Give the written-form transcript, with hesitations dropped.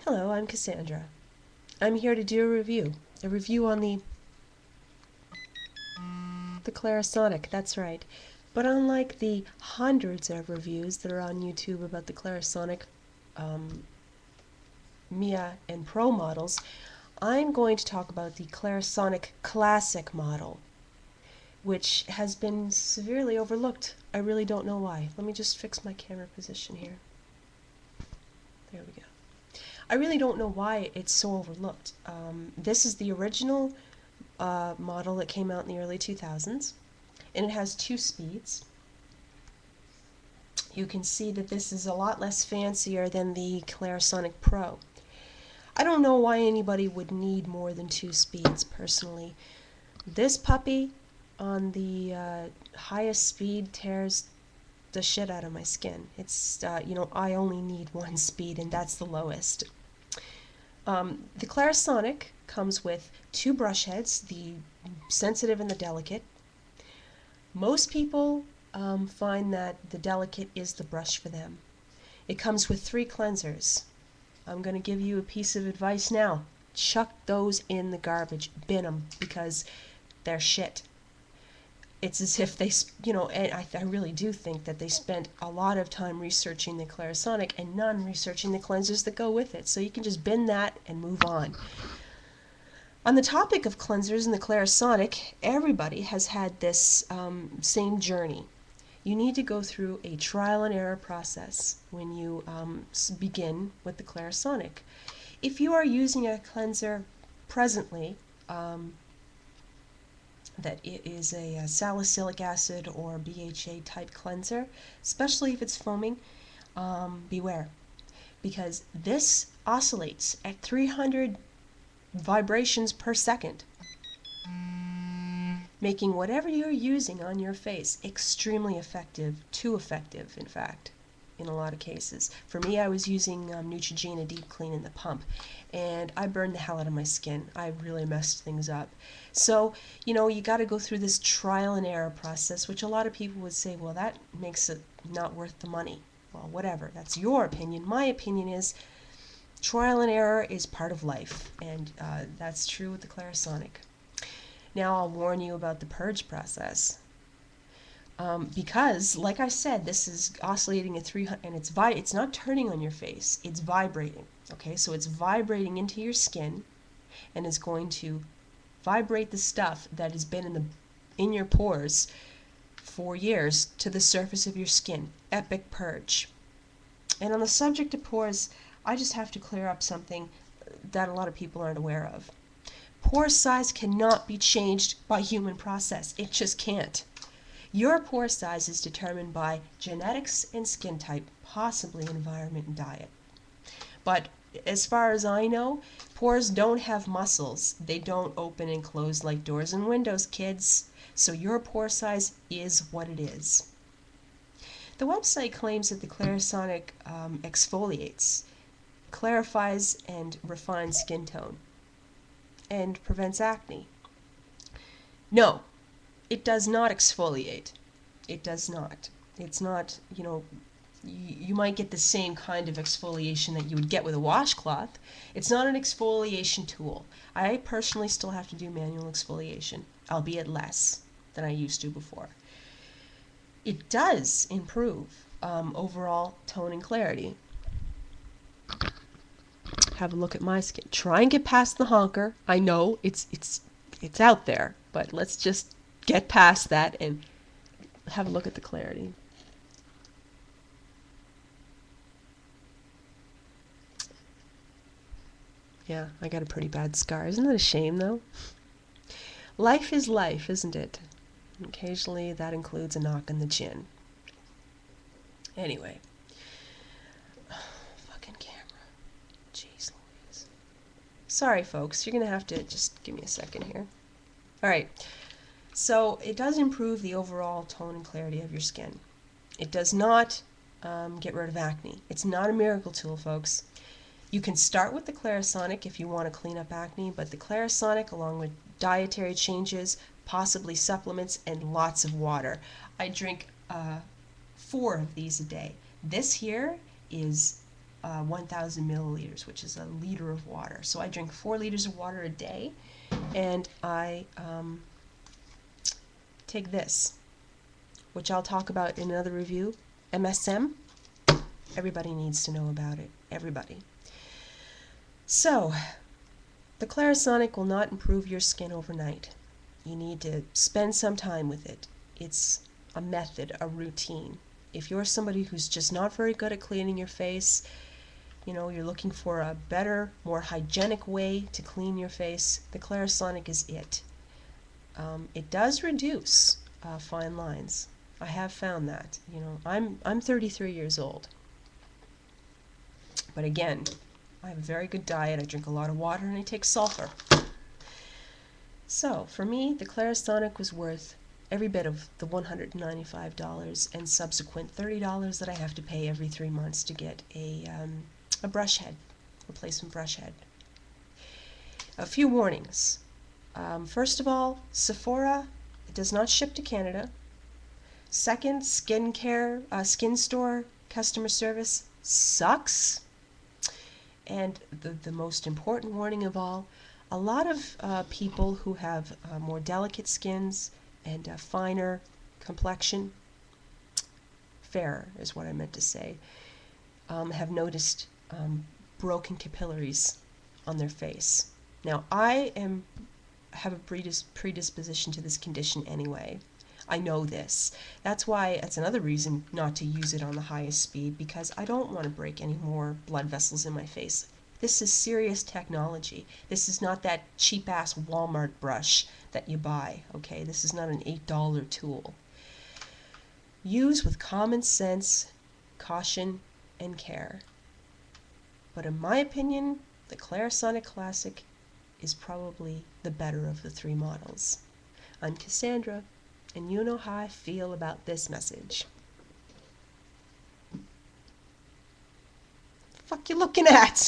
Hello, I'm Cassandra. I'm here to do a review on the Clarisonic, that's right. But unlike the hundreds of reviews that are on YouTube about the Clarisonic Mia and Pro models, I'm going to talk about the Clarisonic Classic model, which has been severely overlooked. I really don't know why. Let me just fix my camera position here. There we go. I really don't know why it's so overlooked. This is the original model that came out in the early 2000s, and it has 2 speeds. You can see that this is a lot less fancier than the Clarisonic Pro. I don't know why anybody would need more than 2 speeds personally. This puppy on the highest speed tears the shit out of my skin. It's, I only need 1 speed, and that's the lowest. The Clarisonic comes with 2 brush heads, the sensitive and the delicate. Most people find that the delicate is the brush for them. It comes with 3 cleansers. I'm going to give you a piece of advice now. Chuck those in the garbage. Bin them, because they're shit. It's as if they, and I really do think that they spent a lot of time researching the Clarisonic and none researching the cleansers that go with it. So you can just bin that and move on. On the topic of cleansers and the Clarisonic, everybody has had this same journey. You need to go through a trial and error process when you begin with the Clarisonic. If you are using a cleanser presently, that it is a salicylic acid or BHA type cleanser, especially if it's foaming, beware, because this oscillates at 300 vibrations per second, making whatever you're using on your face extremely effective, too effective in fact, in a lot of cases. For me, I was using Neutrogena Deep Clean in the pump, and I burned the hell out of my skin. I really messed things up. So, you got to go through this trial and error process, which a lot of people would say, well, that makes it not worth the money. Well, whatever. That's your opinion. My opinion is trial and error is part of life, and that's true with the Clarisonic. Now I'll warn you about the purge process. Because, like I said, this is oscillating at 300, and it's not turning on your face, it's vibrating. Okay, so it's vibrating into your skin, and it's going to vibrate the stuff that has been in your pores for years to the surface of your skin. Epic purge. And on the subject of pores, I just have to clear up something that a lot of people aren't aware of. Pore size cannot be changed by human process. It just can't. Your pore size is determined by genetics and skin type, possibly environment and diet. But as far as I know, pores don't have muscles. They don't open and close like doors and windows, kids. So your pore size is what it is. The website claims that the Clarisonic exfoliates, clarifies and refines skin tone, and prevents acne. No, it does not exfoliate. It does not. It's not, you might get the same kind of exfoliation that you would get with a washcloth. It's not an exfoliation tool. I personally still have to do manual exfoliation, albeit less than I used to before. It does improve overall tone and clarity. Have a look at my skin. Try and get past the honker. I know it's out there, but let's just get past that and have a look at the clarity. Yeah, I got a pretty bad scar. Isn't that a shame, though? Life is life, isn't it? Occasionally that includes a knock in the chin. Anyway. Fucking camera. Jeez Louise. Sorry, folks. You're going to have to just give me a second here. Alright. So, it does improve the overall tone and clarity of your skin. It does not get rid of acne. It's not a miracle tool, folks. You can start with the Clarisonic if you want to clean up acne, but the Clarisonic, along with dietary changes, possibly supplements, and lots of water. I drink 4 of these a day. This here is 1,000 milliliters, which is a liter of water. So I drink 4 liters of water a day, and I take this, which I'll talk about in another review. MSM. Everybody needs to know about it. Everybody. So, the Clarisonic will not improve your skin overnight. You need to spend some time with it. It's a method, a routine. If you're somebody who's just not very good at cleaning your face, you know, you're looking for a better, more hygienic way to clean your face, the Clarisonic is it. It does reduce fine lines. I have found that. You know, I'm 33 years old. But again, I have a very good diet, I drink a lot of water, and I take sulfur. So, for me, the Clarisonic was worth every bit of the $195 and subsequent $30 that I have to pay every 3 months to get a brush head, replacement brush head. A few warnings. First of all, Sephora, it does not ship to Canada. Second, skin store customer service sucks. And the most important warning of all, a lot of people who have more delicate skins and finer complexion, fairer is what I meant to say, have noticed broken capillaries on their face. Now, I have a predisposition to this condition anyway. I know this. That's why, that's another reason not to use it on the highest speed, because I don't want to break any more blood vessels in my face. This is serious technology. This is not that cheap-ass Walmart brush that you buy, okay? This is not an $8 tool. Use with common sense, caution, and care. But in my opinion, the Clarisonic Classic is probably the better of the 3 models. I'm Cassandra, and you know how I feel about this message. Fuck you looking at?